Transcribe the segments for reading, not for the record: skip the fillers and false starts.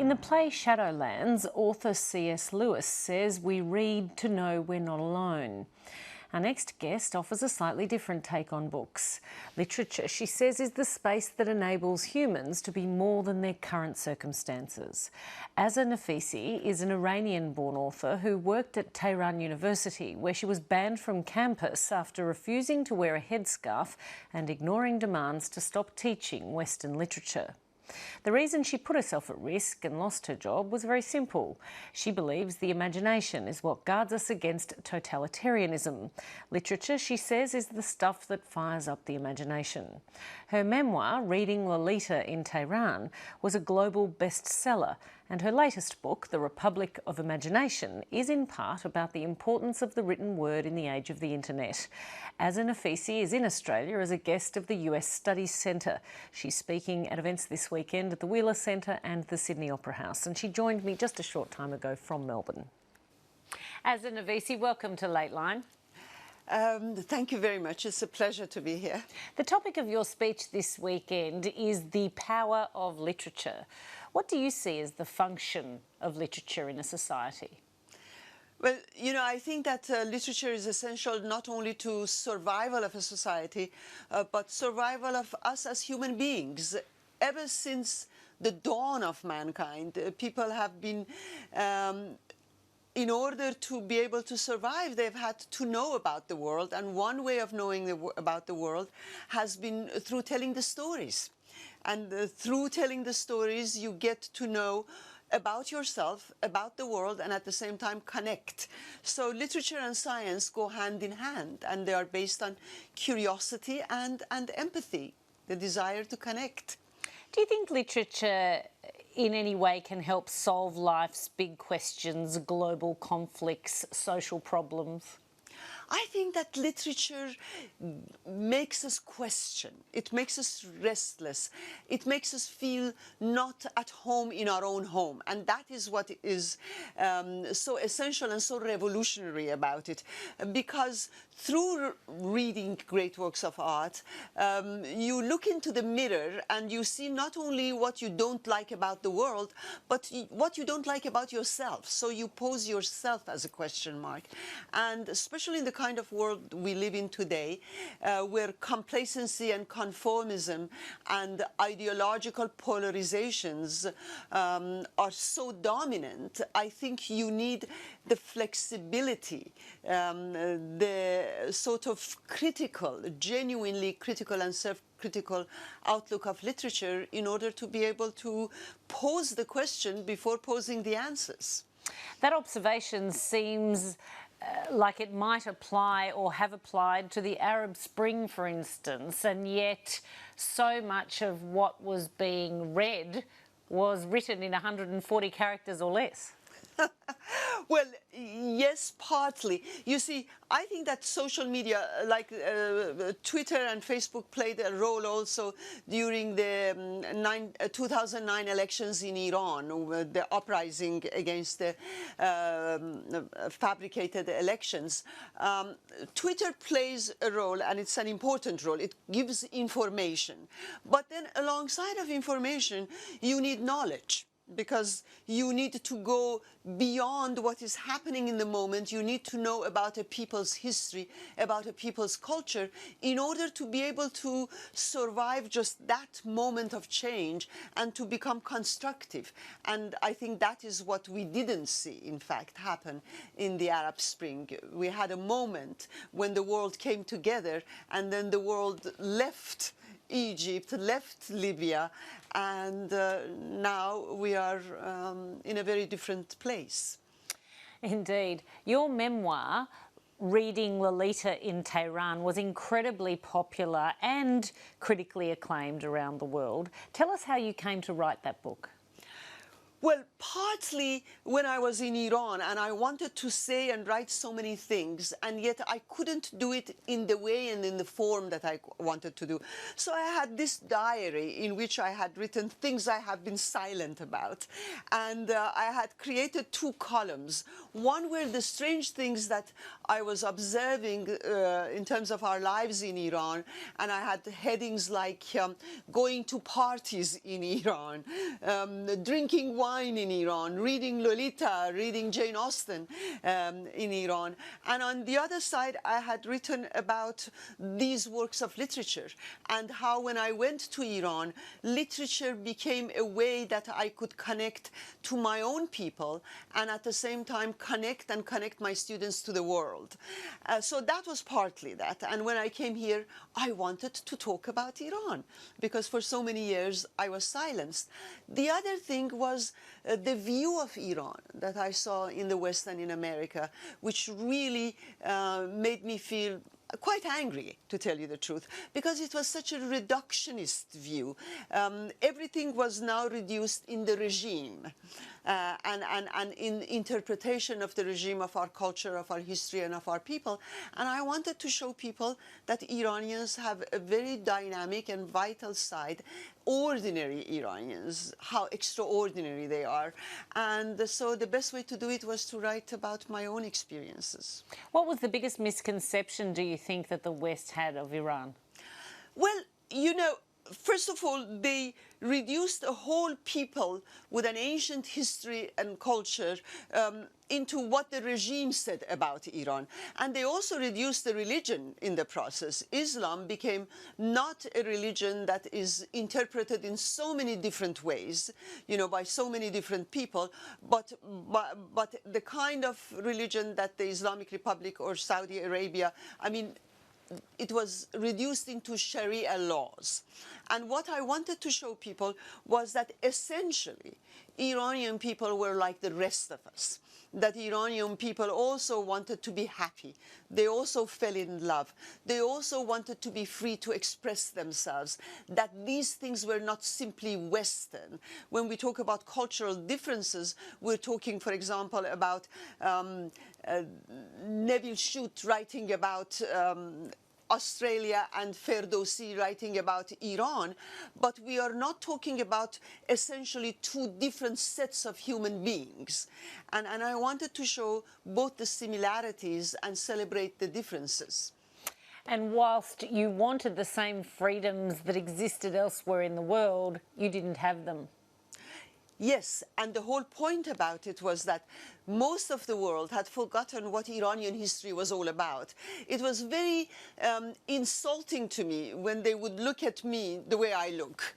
In the play Shadowlands, author C.S. Lewis says we read to know we're not alone. Our next guest offers a slightly different take on books. Literature, she says, is the space that enables humans to be more than their current circumstances. Azar Nafisi is an Iranian-born author who worked at Tehran University, where she was banned from campus after refusing to wear a headscarf and ignoring demands to stop teaching Western literature. The reason she put herself at risk and lost her job was very simple. She believes the imagination is what guards us against totalitarianism. Literature, she says, is the stuff that fires up the imagination. Her memoir, Reading Lolita in Tehran, was a global bestseller, and her latest book, The Republic of Imagination, is in part about the importance of the written word in the age of the internet. Azar Nafisi is in Australia as a guest of the US Studies Centre. She's speaking at events this weekend at the Wheeler Centre and the Sydney Opera House, and she joined me just a short time ago from Melbourne. Azar Nafisi, welcome to Lateline. Thank you very much. It's a pleasure to be here. The topic of your speech this weekend is the power of literature. What do you see as the function of literature in a society? Well, you know, I think that literature is essential not only to survival of a society, but survival of us as human beings. Ever since the dawn of mankind, people have been in order to be able to survive, they've had to know about the world. And one way of knowing about the world has been through telling the stories. And through telling the stories, you get to know about yourself, about the world, and at the same time connect. So literature and science go hand in hand, and they are based on curiosity and empathy, the desire to connect. Do you think literature in any way can help solve life's big questions, global conflicts, social problems? I think that literature makes us question. It makes us restless. It makes us feel not at home in our own home. And that is what is so essential and so revolutionary about it. Because through reading great works of art, you look into the mirror and you see not only what you don't like about the world, but what you don't like about yourself. So you pose yourself as a question mark. And especially in the kind of world we live in today, where complacency and conformism and ideological polarizations are so dominant, I think you need the flexibility, the sort of critical, genuinely critical and self-critical outlook of literature in order to be able to pose the question before posing the answers. That observation seems like it might apply or have applied to the Arab Spring, for instance, and yet so much of what was being read was written in 140 characters or less. Well, yes, partly. You see, I think that social media, like Twitter and Facebook, played a role also during the 2009 elections in Iran, the uprising against the fabricated elections. Twitter plays a role, and it's an important role. It gives information. But then alongside of information, you need knowledge. Because you need to go beyond what is happening in the moment. You need to know about a people's history, about a people's culture, in order to be able to survive just that moment of change and to become constructive. And I think that is what we didn't see, in fact, happen in the Arab Spring. We had a moment when the world came together, and then the world left Egypt, left Libya, and now we are in a very different place. Indeed. Your memoir, Reading Lolita in Tehran, was incredibly popular and critically acclaimed around the world. Tell us how you came to write that book. Well, partly when I was in Iran and I wanted to say and write so many things, and yet I couldn't do it in the way and in the form that I wanted to do. So I had this diary in which I had written things I have been silent about. And I had created two columns. One were the strange things that I was observing in terms of our lives in Iran, and I had headings like going to parties in Iran, drinking wine in Iran, reading Lolita, reading Jane Austen in Iran. And on the other side, I had written about these works of literature and how when I went to Iran, literature became a way that I could connect to my own people and at the same time connect my students to the world. So that was partly that. And when I came here, I wanted to talk about Iran because for so many years I was silenced. The other thing was the view of Iran that I saw in the West and in America, which really made me feel quite angry, to tell you the truth, because it was such a reductionist view. Everything was now reduced in the regime and in interpretation of the regime, of our culture, of our history, and of our people. And I wanted to show people that Iranians have a very dynamic and vital side, ordinary Iranians, how extraordinary they are. And so the best way to do it was to write about my own experiences. What was the biggest misconception, do you think, that the West had of Iran? Well, you know, first of all, they reduced a whole people with an ancient history and culture into what the regime said about Iran. And they also reduced the religion in the process. Islam became not a religion that is interpreted in so many different ways, you know, by so many different people, but the kind of religion that the Islamic Republic or Saudi Arabia, I mean, it was reduced into Sharia laws. And what I wanted to show people was that essentially Iranian people were like the rest of us, that Iranian people also wanted to be happy. They also fell in love. They also wanted to be free to express themselves, that these things were not simply Western. When we talk about cultural differences, we're talking, for example, about Neville Shute writing about Australia and Ferdowsi writing about Iran, but we are not talking about essentially two different sets of human beings. And I wanted to show both the similarities and celebrate the differences. And whilst you wanted the same freedoms that existed elsewhere in the world, you didn't have them. Yes, and the whole point about it was that most of the world had forgotten what Iranian history was all about. It was very insulting to me when they would look at me the way I look.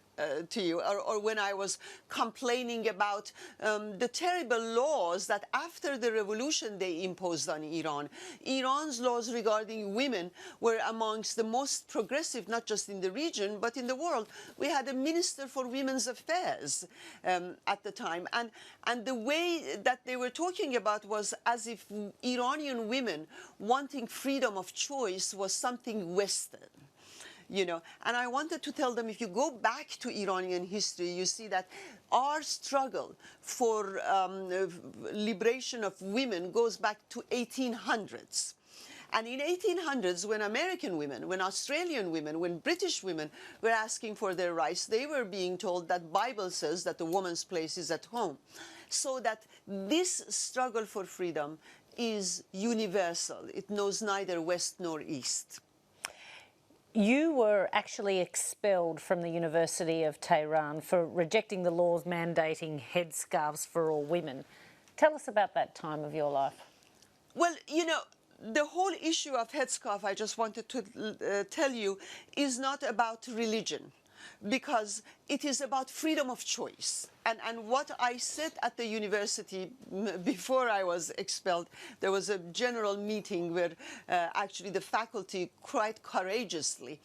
To you, or when I was complaining about the terrible laws that after the revolution they imposed on Iran. Iran's laws regarding women were amongst the most progressive, not just in the region, but in the world. We had a minister for women's affairs at the time. And the way that they were talking about was as if Iranian women wanting freedom of choice was something Western. You know, and I wanted to tell them, if you go back to Iranian history, you see that our struggle for liberation of women goes back to 1800s. And in 1800s, when American women, when Australian women, when British women were asking for their rights, they were being told that Bible says that the woman's place is at home. So that this struggle for freedom is universal. It knows neither West nor East. You were actually expelled from the University of Tehran for rejecting the laws mandating headscarves for all women. Tell us about that time of your life. Well, you know, the whole issue of headscarf, I just wanted to tell you, is not about religion, because it is about freedom of choice. And what I said at the university before I was expelled, there was a general meeting where actually the faculty quite courageously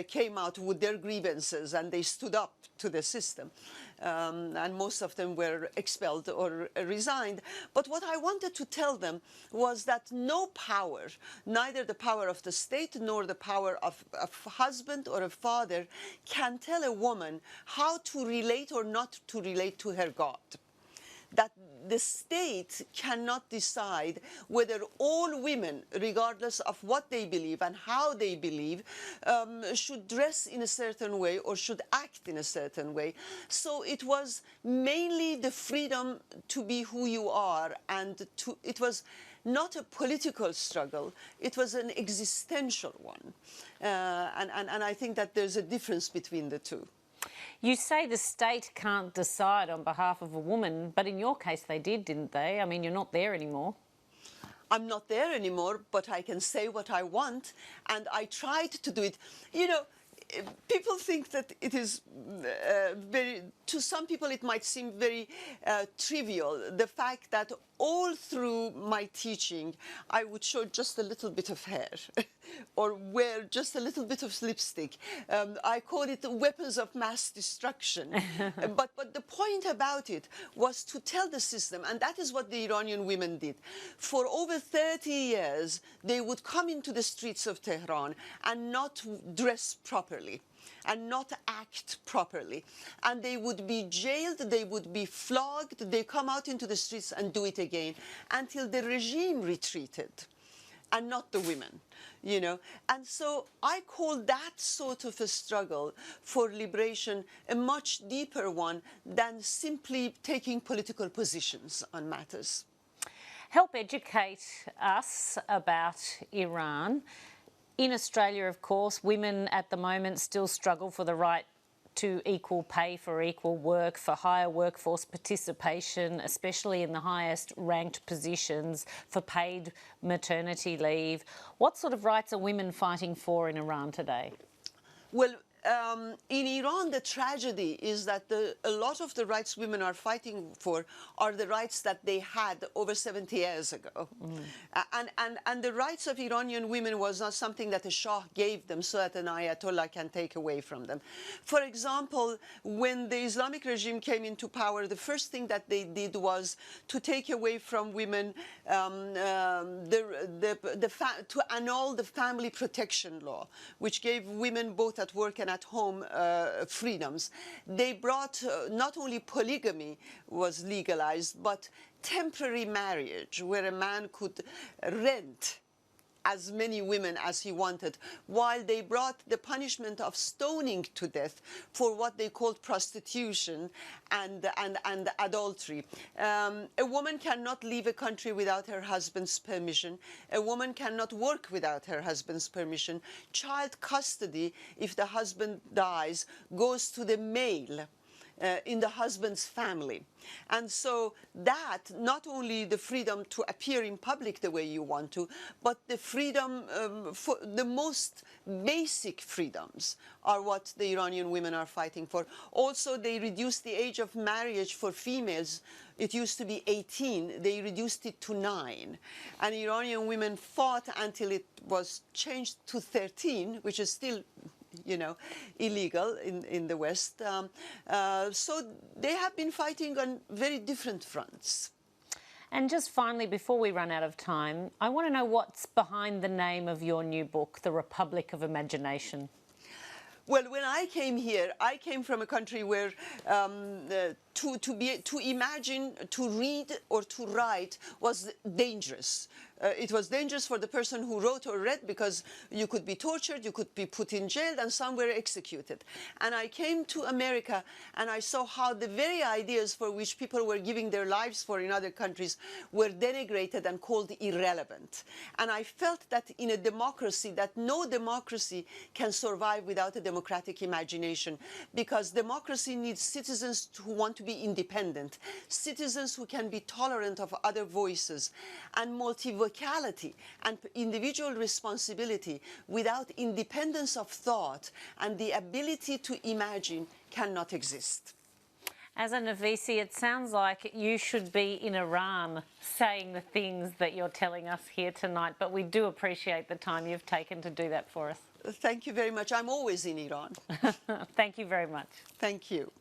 came out with their grievances and they stood up to the system. And most of them were expelled or resigned. But what I wanted to tell them was that no power, neither the power of the state nor the power of a husband or a father, can tell a woman how to relate or not to relate to her God. that the state cannot decide whether all women, regardless of what they believe and how they believe, should dress in a certain way or should act in a certain way. So it was mainly the freedom to be who you are, and it was not a political struggle, it was an existential one. And I think that there's a difference between the two. You say the state can't decide on behalf of a woman, but in your case they did, didn't they? I mean, you're not there anymore. I'm not there anymore, but I can say what I want, and I tried to do it. You know, people think that it is to some people it might seem very trivial, the fact that all through my teaching I would show just a little bit of hair or wear just a little bit of lipstick. I call it weapons of mass destruction. but the point about it was to tell the system, and that is what the Iranian women did. For over 30 years, they would come into the streets of Tehran and not dress properly and not act properly. And they would be jailed, they would be flogged, they come out into the streets and do it again until the regime retreated, and not the women, you know. And so I call that sort of a struggle for liberation a much deeper one than simply taking political positions on matters. Help educate us about Iran. In Australia, of course, women at the moment still struggle for the right to equal pay for equal work, for higher workforce participation, especially in the highest ranked positions, for paid maternity leave. What sort of rights are women fighting for in Iran today? Well, in Iran, the tragedy is that a lot of the rights women are fighting for are the rights that they had over 70 years ago. And the rights of Iranian women was not something that the Shah gave them so that an Ayatollah can take away from them. For example, when the Islamic regime came into power, the first thing that they did was to take away from women to annul the family protection law, which gave women both at work and at home freedoms. They brought not only polygamy was legalized, but temporary marriage, where a man could rent as many women as he wanted, while they brought the punishment of stoning to death for what they called prostitution and adultery. A woman cannot leave a country without her husband's permission. A woman cannot work without her husband's permission. Child custody, if the husband dies, goes to the male in the husband's family. And so that, not only the freedom to appear in public the way you want to, but the freedom, for the most basic freedoms are what the Iranian women are fighting for. Also, they reduced the age of marriage for females. It used to be 18. They reduced it to 9. And Iranian women fought until it was changed to 13, which is still, you know, illegal in the West. So they have been fighting on very different fronts. And just finally, before we run out of time, I want to know what's behind the name of your new book, The Republic of Imagination. Well, when I came here, I came from a country where to imagine, to read or to write was dangerous. It was dangerous for the person who wrote or read because you could be tortured, you could be put in jail, and some were executed. And I came to America and I saw how the very ideas for which people were giving their lives for in other countries were denigrated and called irrelevant. And I felt that in a democracy, that no democracy can survive without a democratic imagination, because democracy needs citizens who want to be independent, citizens who can be tolerant of other voices, and multivocality and individual responsibility without independence of thought and the ability to imagine cannot exist. Azar Nafisi, it sounds like you should be in Iran saying the things that you're telling us here tonight, but we do appreciate the time you've taken to do that for us. Thank you very much. I'm always in Iran. Thank you very much. Thank you.